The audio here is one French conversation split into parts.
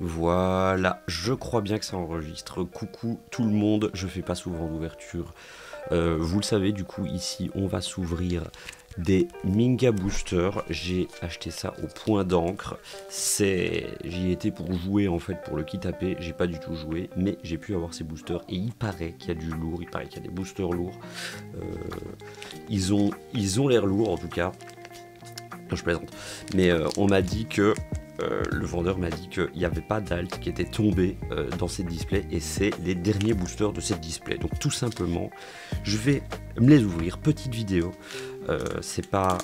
Voilà, je crois bien que ça enregistre. Coucou tout le monde, je fais pas souvent d'ouverture. Vous le savez, du coup, ici, on va s'ouvrir des Minga Boosters. J'ai acheté ça au point d'encre. J'y étais pour jouer, en fait, pour le kit AP. J'ai pas du tout joué, mais j'ai pu avoir ces boosters. Et il paraît qu'il y a du lourd, il paraît qu'il y a des boosters lourds. Ils ont l'air lourds, en tout cas. Non, je plaisante. Mais on m'a dit que... le vendeur m'a dit qu'il n'y avait pas d'alt qui était tombé dans cette display et c'est les derniers boosters de cette display. Donc tout simplement, je vais me les ouvrir, petite vidéo. Elle va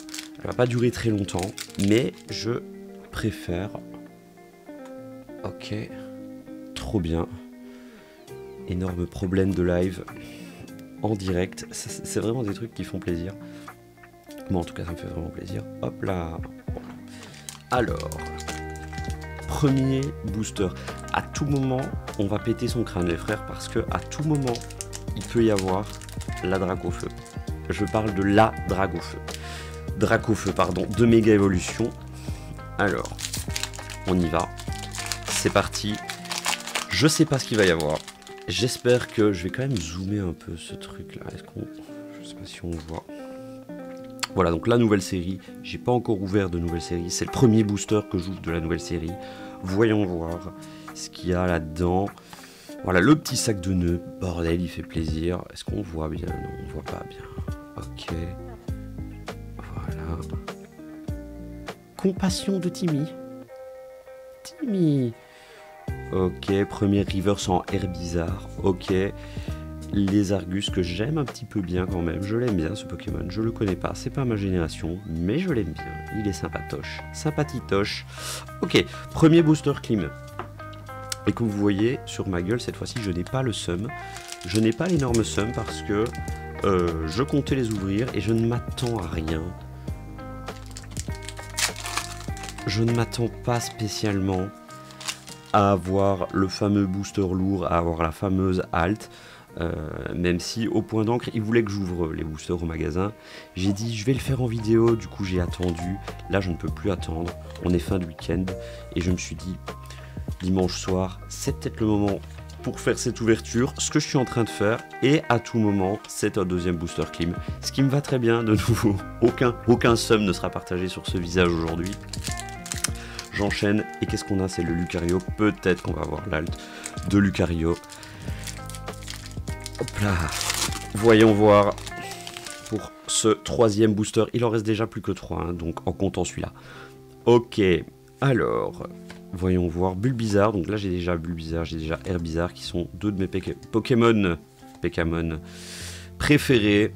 pas durer très longtemps, mais je préfère. Ok, trop bien. Énorme problème de live en direct. C'est vraiment des trucs qui font plaisir. Bon, en tout cas, ça me fait vraiment plaisir. Hop là. Bon. Alors. Premier booster. À tout moment, on va péter son crâne, les frères, parce que à tout moment, il peut y avoir la Drac au feu. Je parle de la Drac au feu. Drac au feu, pardon, de Méga Évolution. Alors, on y va. C'est parti. Je sais pas ce qu'il va y avoir. J'espère que je vais quand même zoomer un peu ce truc-là. Je sais pas si on voit. Voilà, donc la nouvelle série, j'ai pas encore ouvert de nouvelle série, c'est le premier booster que j'ouvre de la nouvelle série. Voyons voir ce qu'il y a là-dedans. Voilà, le petit sac de nœuds, bordel, il fait plaisir. Est-ce qu'on voit bien? Non, on voit pas bien. Ok. Voilà. Compassion de Timmy. Timmy. Ok, premier reverse en Herbizarre. Ok. Les Argus que j'aime un petit peu bien quand même, je l'aime bien ce Pokémon, je le connais pas, c'est pas ma génération, mais je l'aime bien, il est sympatoche, sympatitoche. Ok, premier booster clim. Et que vous voyez sur ma gueule, cette fois-ci je n'ai pas le seum, je n'ai pas l'énorme seum parce que je comptais les ouvrir et je ne m'attends à rien. Je ne m'attends pas spécialement à avoir le fameux booster lourd, à avoir la fameuse alt. Même si au point d'encre il voulait que j'ouvre les boosters au magasin, j'ai dit je vais le faire en vidéo, du coup j'ai attendu, là je ne peux plus attendre, on est fin de week-end et je me suis dit dimanche soir c'est peut-être le moment pour faire cette ouverture, ce que je suis en train de faire, et à tout moment c'est un deuxième booster clim, ce qui me va très bien. De nouveau, aucun seum ne sera partagé sur ce visage aujourd'hui. J'enchaîne, et qu'est-ce qu'on a? C'est le Lucario, peut-être qu'on va avoir l'alt de Lucario. Hop là, voyons voir pour ce troisième booster. Il en reste déjà plus que 3, hein, donc en comptant celui-là. Ok, alors, voyons voir Bulbizarre. Donc là, j'ai déjà Bulbizarre, j'ai déjà Herbizarre, qui sont deux de mes Pokémon préférés.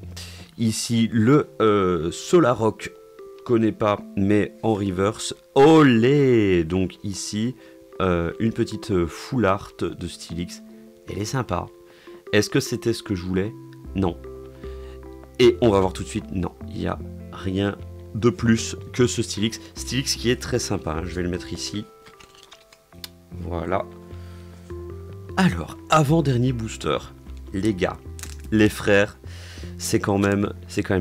Ici, le Solarock, connais pas, mais en reverse. Olé! Donc ici, une petite full art de Steelix. Elle est sympa. Est-ce que c'était ce que je voulais? Non. Et on va voir tout de suite, non, il n'y a rien de plus que ce Steelix. Steelix qui est très sympa, hein. Je vais le mettre ici. Voilà. Alors, avant-dernier booster, les gars, les frères, c'est quand même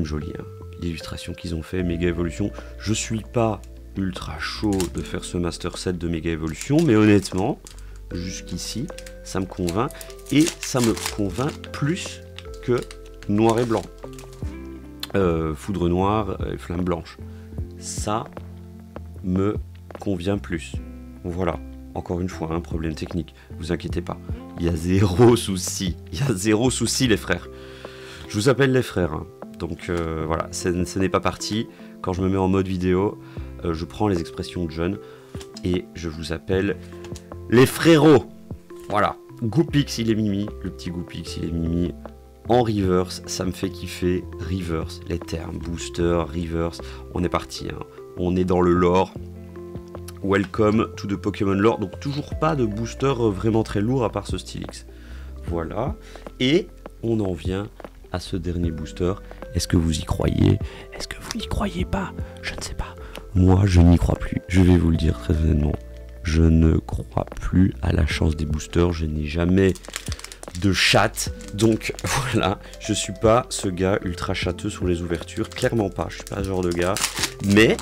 joli, hein. L'illustration qu'ils ont fait, Méga Évolution. Je suis pas ultra chaud de faire ce Master Set de Méga Évolution, mais honnêtement, jusqu'ici, ça me convainc, et ça me convainc plus que noir et blanc, foudre noire et flamme blanche. Ça me convient plus. Voilà, encore une fois, un problème technique, vous inquiétez pas, il y a zéro souci, les frères. Je vous appelle les frères, hein. Donc voilà, ce n'est pas parti. Quand je me mets en mode vidéo, je prends les expressions de jeunes et je vous appelle les frérots. Voilà, Goupix il est mimi, le petit Goupix il est mimi en reverse, ça me fait kiffer. Reverse, les termes, booster, reverse, on est parti, hein. On est dans le lore. Welcome to the Pokémon lore, donc toujours pas de booster vraiment très lourd à part ce Steelix. Voilà, et on en vient à ce dernier booster. Est-ce que vous y croyez? Est-ce que vous n'y croyez pas? Je ne sais pas. Moi, je n'y crois plus. Je vais vous le dire très honnêtement. Je ne crois plus à la chance des boosters. Je n'ai jamais de chat. Donc voilà, je suis pas ce gars ultra châteux sur les ouvertures. Clairement pas. Je suis pas ce genre de gars. Mais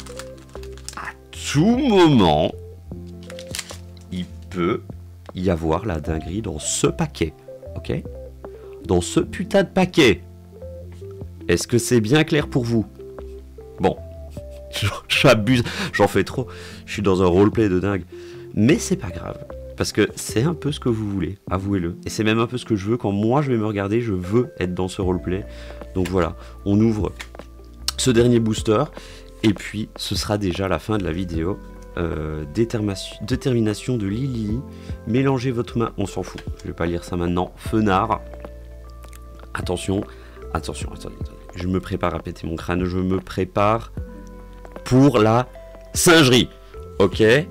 à tout moment, il peut y avoir la dinguerie dans ce paquet, ok? Dans ce putain de paquet. Est-ce que c'est bien clair pour vous? Bon, j'abuse, j'en fais trop. Je suis dans un roleplay de dingue. Mais c'est pas grave, parce que c'est un peu ce que vous voulez, avouez-le. Et c'est même un peu ce que je veux. Quand moi je vais me regarder, je veux être dans ce roleplay. Donc voilà, on ouvre ce dernier booster. Et puis, ce sera déjà la fin de la vidéo. Détermination de Lily. Mélangez votre main, on s'en fout. Je vais pas lire ça maintenant. Fenard. Attention, attention, attendez. Je me prépare à péter mon crâne. Je me prépare pour la singerie. Ok. Et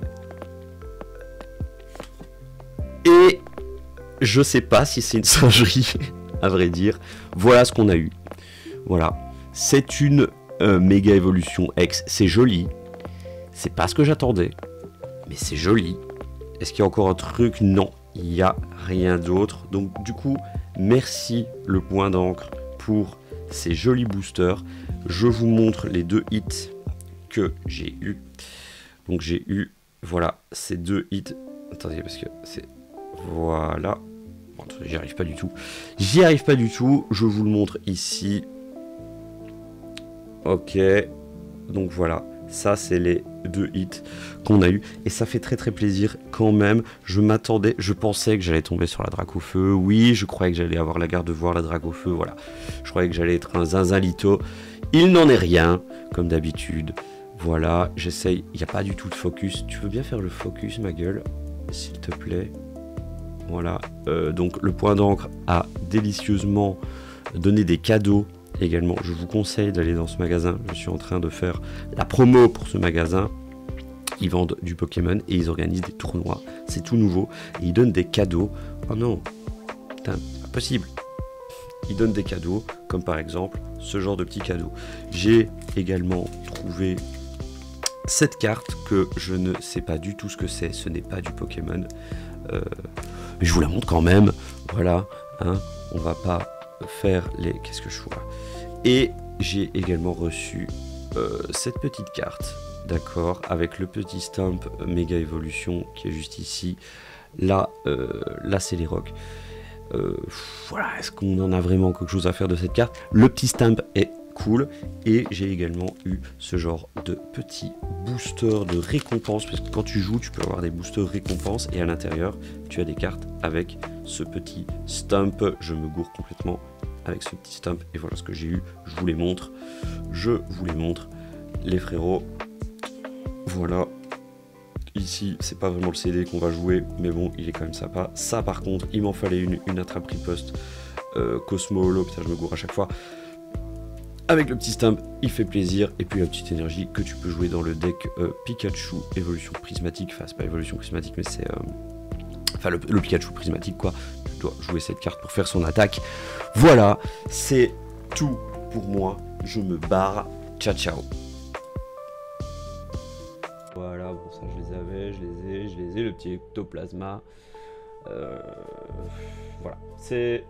je sais pas si c'est une singerie, à vrai dire. Voilà ce qu'on a eu. Voilà. C'est une méga évolution X. C'est joli. C'est pas ce que j'attendais. Mais c'est joli. Est-ce qu'il y a encore un truc? Non. Il n'y a rien d'autre. Donc du coup, merci le point d'encre pour ces jolis boosters. Je vous montre les 2 hits que j'ai eu. Donc j'ai eu, voilà, ces 2 hits. Attendez, parce que c'est... Voilà. Bon, j'y arrive pas du tout. J'y arrive pas du tout. Je vous le montre ici. Ok. Donc voilà. Ça, c'est les 2 hits qu'on a eu. Et ça fait très très plaisir quand même. Je m'attendais, je pensais que j'allais tomber sur la Dracofeu. Oui, je croyais que j'allais avoir la garde de voir la Dracofeu. Voilà. Je croyais que j'allais être un zinzalito. Il n'en est rien, comme d'habitude. Voilà, j'essaye. Il n'y a pas du tout de focus. Tu veux bien faire le focus, ma gueule, s'il te plaît? Voilà. Donc, le point d'encre a délicieusement donné des cadeaux. Également, je vous conseille d'aller dans ce magasin. Je suis en train de faire la promo pour ce magasin. Ils vendent du Pokémon et ils organisent des tournois. C'est tout nouveau. Et ils donnent des cadeaux. Oh non, putain, pas possible. Ils donnent des cadeaux, comme par exemple ce genre de petits cadeaux. J'ai également trouvé cette carte que je ne sais pas du tout ce que c'est. Ce n'est pas du Pokémon. Mais je vous la montre quand même. Voilà, hein, on va pas faire les... Qu'est-ce que je vois? Et j'ai également reçu cette petite carte, d'accord, avec le petit stamp méga évolution qui est juste ici. Là, c'est les rocks. Voilà, est-ce qu'on en a vraiment quelque chose à faire de cette carte? Le petit stamp est cool. Et j'ai également eu ce genre de petit booster de récompense, parce que quand tu joues, tu peux avoir des boosters récompenses et à l'intérieur, tu as des cartes avec ce petit stamp. Je me gourre complètement avec ce petit stamp et voilà ce que j'ai eu. Je vous les montre. Les frérots. Voilà. Ici, c'est pas vraiment le CD qu'on va jouer, mais bon, il est quand même sympa. Ça, par contre, il m'en fallait une attrape riposte Cosmo Holo. Putain, je me gourre à chaque fois. Avec le petit stamp, il fait plaisir. Et puis la petite énergie que tu peux jouer dans le deck Pikachu évolution prismatique. Enfin, c'est pas évolution prismatique, mais c'est... Enfin, le Pikachu prismatique, quoi. Tu dois jouer cette carte pour faire son attaque. Voilà, c'est tout pour moi. Je me barre. Ciao, ciao. Voilà, bon, ça je les avais, je les ai. Le petit ectoplasma. Voilà, c'est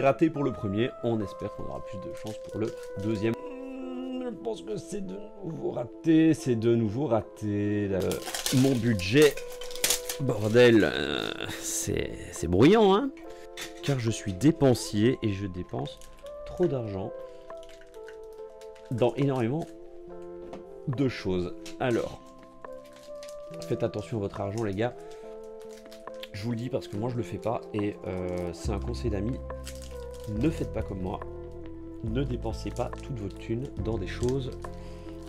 raté pour le premier. On espère qu'on aura plus de chance pour le deuxième. Je pense que c'est de nouveau raté. Mon budget, bordel, c'est bruyant, hein. Car je suis dépensier et je dépense trop d'argent dans énormément de choses. Alors, faites attention à votre argent, les gars. Je vous le dis parce que moi je le fais pas et c'est un conseil d'amis. Ne faites pas comme moi. Ne dépensez pas toute votre thune dans des choses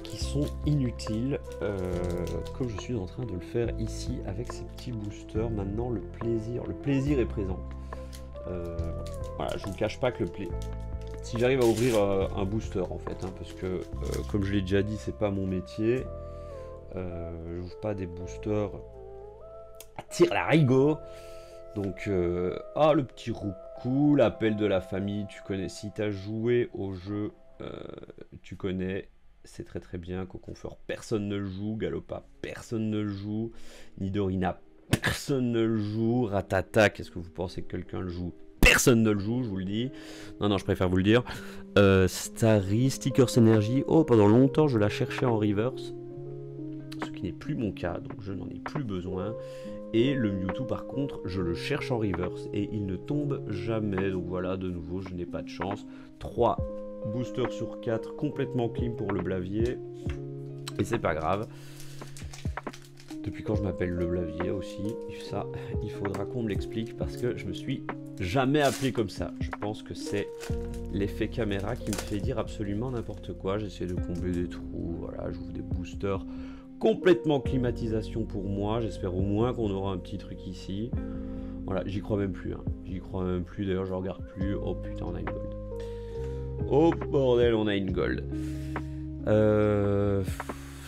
qui sont inutiles, comme je suis en train de le faire ici avec ces petits boosters. Maintenant, le plaisir est présent. Voilà, je vous cache pas que si j'arrive à ouvrir un booster en fait, hein, parce que comme je l'ai déjà dit, c'est pas mon métier. Je n'ouvre pas des boosters à tir larigot. Donc, le petit roucou, l'appel de la famille, tu connais. Si tu as joué au jeu, tu connais. C'est très très bien. Coconfort, personne ne le joue. Galopa, personne ne le joue. Nidorina, personne ne le joue. Ratata, qu'est-ce que vous pensez que quelqu'un le joue? Personne ne le joue, je vous le dis. Non, je préfère vous le dire. Starry, Stickers Energy. Oh, pendant longtemps, je la cherchais en reverse. Ce qui n'est plus mon cas, donc je n'en ai plus besoin. Et le Mewtwo par contre, je le cherche en reverse et il ne tombe jamais. Donc voilà, de nouveau, je n'ai pas de chance. 3 boosters sur 4 complètement clean pour le Blavier. Et c'est pas grave. Depuis quand je m'appelle le Blavier aussi, ça, il faudra qu'on me l'explique parce que je me suis jamais appelé comme ça. Je pense que c'est l'effet caméra qui me fait dire absolument n'importe quoi. J'essaie de combler des trous, voilà, j'ouvre des boosters complètement climatisation pour moi. J'espère au moins qu'on aura un petit truc ici. Voilà, j'y crois même plus, hein. J'y crois même plus, d'ailleurs je regarde plus. Oh putain, on a une gold. Oh bordel, on a une gold.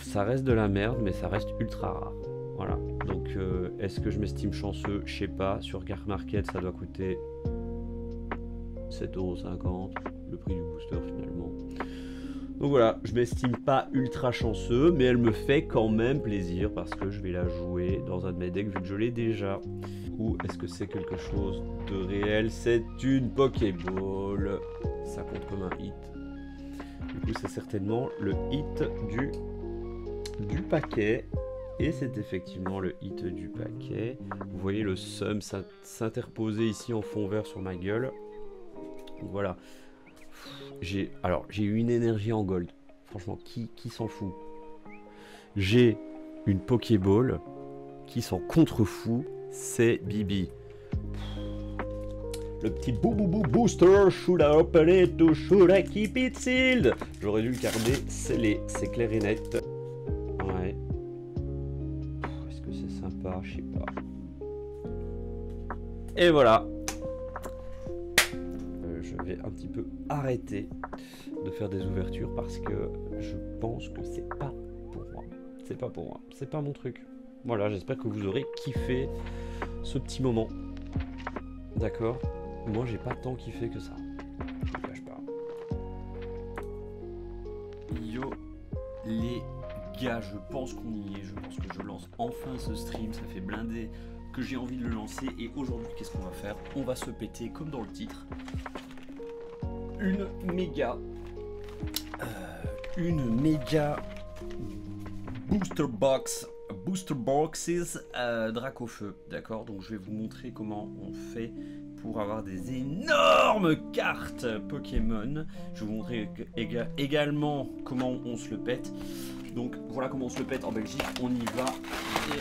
Ça reste de la merde, mais ça reste ultra rare. Voilà, donc est-ce que je m'estime chanceux? Je sais pas. Sur Card Market, ça doit coûter 7,50 €, le prix du booster finalement. Donc voilà, je m'estime pas ultra chanceux, mais elle me fait quand même plaisir parce que je vais la jouer dans un de mes decks vu que je l'ai déjà. Ou est-ce que c'est quelque chose de réel? C'est une Pokéball. Ça compte comme un hit. Du coup, c'est certainement le hit du paquet. Et c'est effectivement le hit du paquet. Vous voyez le sum s'interposer ici en fond vert sur ma gueule. Donc voilà. J'ai eu une énergie en gold. Franchement, qui s'en fout? J'ai une Pokéball qui s'en contrefout. C'est Bibi. Le petit boubou booster, should I open it or should I keep it sealed? J'aurais dû le garder scellé, c'est clair et net. Ouais. Est-ce que c'est sympa? Je sais pas. Et voilà. Je vais un petit peu arrêter de faire des ouvertures parce que je pense que c'est pas pour moi. C'est pas pour moi. C'est pas mon truc. Voilà, j'espère que vous aurez kiffé ce petit moment. D'accord? Moi, j'ai pas tant kiffé que ça. Je vous cache pas. Yo, les gars, je pense qu'on y est. Je pense que je lance enfin ce stream. Ça fait blinder que j'ai envie de le lancer. Et aujourd'hui, qu'est-ce qu'on va faire? On va se péter, comme dans le titre, une méga booster boxes Dracofeu, d'accord? Donc je vais vous montrer comment on fait pour avoir des énormes cartes Pokémon. Je vais vous montrer également comment on se le pète. Donc voilà comment on se le pète en Belgique. On y va et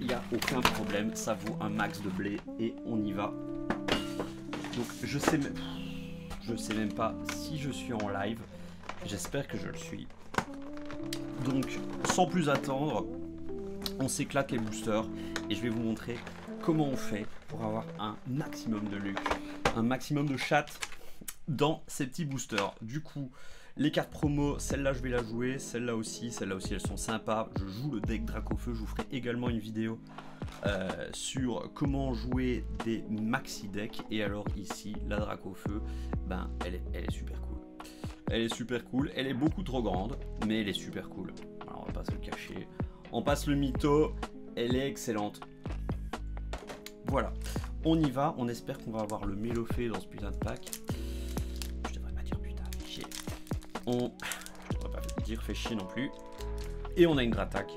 il n'y a aucun problème. Ça vaut un max de blé et on y va. Donc je sais même pas si je suis en live. J'espère que je le suis. Donc sans plus attendre, on s'éclate les boosters et je vais vous montrer comment on fait pour avoir un maximum de luck, un maximum de chat dans ces petits boosters. Du coup, les cartes promo, celle-là je vais la jouer, celle-là aussi elles sont sympas. Je joue le deck Dracofeu, je vous ferai également une vidéo sur comment jouer des maxi decks. Et alors ici, la Dracofeu, ben elle est super cool. Elle est super cool, elle est beaucoup trop grande, mais elle est super cool. Alors on va pas se le cacher. On passe le mytho, elle est excellente. Voilà, on y va, on espère qu'on va avoir le Mélofée dans ce putain de pack. Je devrais pas dire putain, fait chier. Je devrais pas dire fait chier non plus. Et on a une Dratak.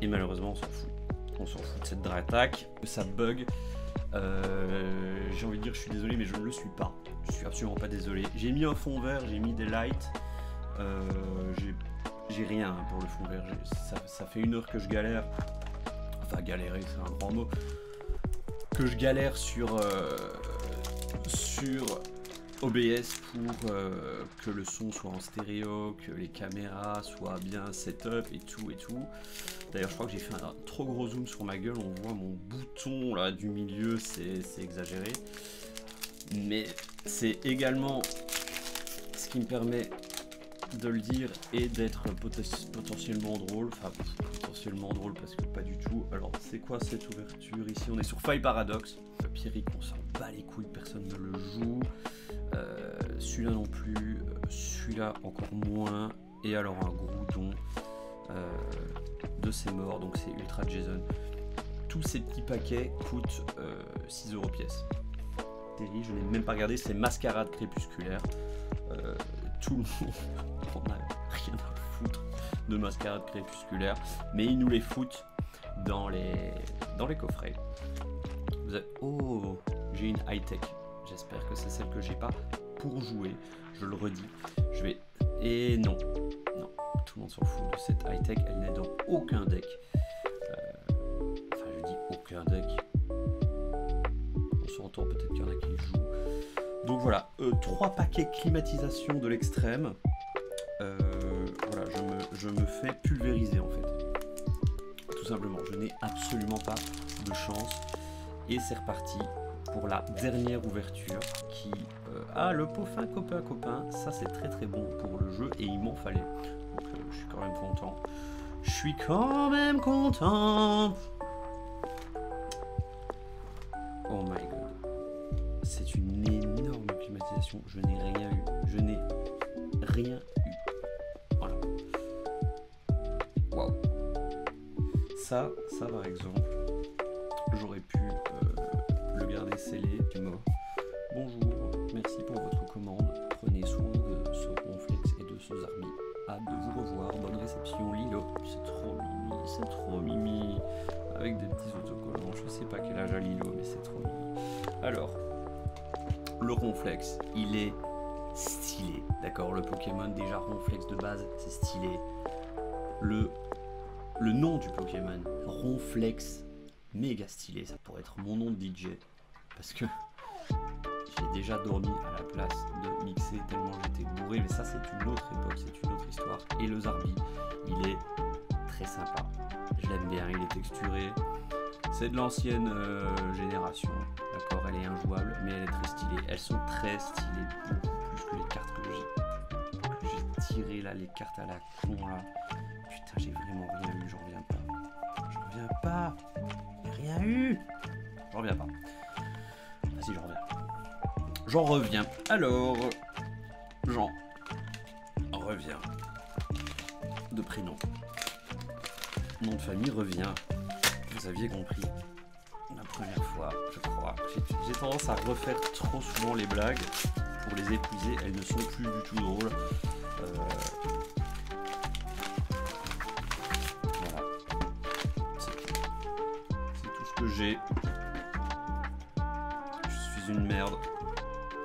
Et malheureusement on s'en fout. On s'en fout de cette Dratak. Ça bug. J'ai envie de dire je suis désolé mais je ne le suis pas. Je suis absolument pas désolé. J'ai mis un fond vert, j'ai mis des lights. J'ai rien pour le fond vert. Ça fait 1 heure que je galère. Enfin galérer c'est un grand mot. Que je galère sur OBS pour que le son soit en stéréo, que les caméras soient bien setup et tout. D'ailleurs je crois que j'ai fait un trop gros zoom sur ma gueule. On voit mon bouton là du milieu, c'est exagéré. Mais c'est également ce qui me permet de le dire et d'être potentiellement drôle. Enfin, potentiellement drôle parce que pas du tout. Alors, c'est quoi cette ouverture ici? On est sur Faille Paradox. Pierrick, on s'en bat les couilles, personne ne le joue. Celui-là non plus. Celui-là encore moins. Et alors, un Groudon de ses morts. Donc, c'est Ultra Jason. Tous ces petits paquets coûtent 6 € pièce. Je n'ai même pas regardé, c'est Mascarade Crépusculaire. Tout le monde, on n'a rien à foutre de Mascarade Crépusculaire, mais ils nous les foutent dans les dans les coffrets, vous avez... Oh, j'ai une high-tech. J'espère que c'est celle que j'ai pas pour jouer. Je le redis. Je vais... Et non. Non, tout le monde s'en fout de cette high-tech. Elle n'est dans aucun deck. Enfin, je dis aucun deck. On s'entend, peut-être qu'il y en a qui jouent. Donc voilà, 3 paquets climatisation de l'extrême. Voilà, je me fais pulvériser en fait. Tout simplement, je n'ai absolument pas de chance. Et c'est reparti pour la dernière ouverture qui... Ah, le pot fin copain, ça c'est très très bon pour le jeu et il m'en fallait. Donc je suis quand même content. Je suis quand même content. Oh my god. C'est une énorme climatisation. Je n'ai rien eu. Je n'ai rien eu. Voilà. Waouh. Ça par exemple, j'aurais pu le garder scellé du mot. Bonjour, merci pour votre commande. Prenez soin de ce Ronflex et de ce Zarbi. Hâte de vous revoir. Bonne réception, Lilo. C'est trop mimi, c'est trop mimi. Avec des petits autocollants. Je sais pas quel âge a Lilo, mais c'est trop mimi. Alors, le Ronflex, il est stylé. D'accord, le Pokémon, déjà Ronflex de base, c'est stylé. Le nom du Pokémon, Ronflex, méga stylé. Ça pourrait être mon nom de DJ. Parce que j'ai déjà dormi à la place de mixer tellement j'étais bourré, mais ça c'est une autre époque, c'est une autre histoire. Et le Zarbi, il est très sympa, je l'aime bien, il est texturé, c'est de l'ancienne génération, d'accord, elle est injouable, mais elle est très stylée, elles sont très stylées, beaucoup plus que les cartes que j'ai tirées là, les cartes à la con là, putain j'ai vraiment rien eu, j'en reviens pas, j'ai rien eu, j'en reviens pas. Vas-y, j'en reviens. J'en reviens. Alors, j'en reviens. De prénom. Nom de famille revient. Vous aviez compris. La première fois, je crois. J'ai tendance à refaire trop souvent les blagues pour les épuiser. Elles ne sont plus du tout drôles. Voilà. C'est tout ce que j'ai. Une merde.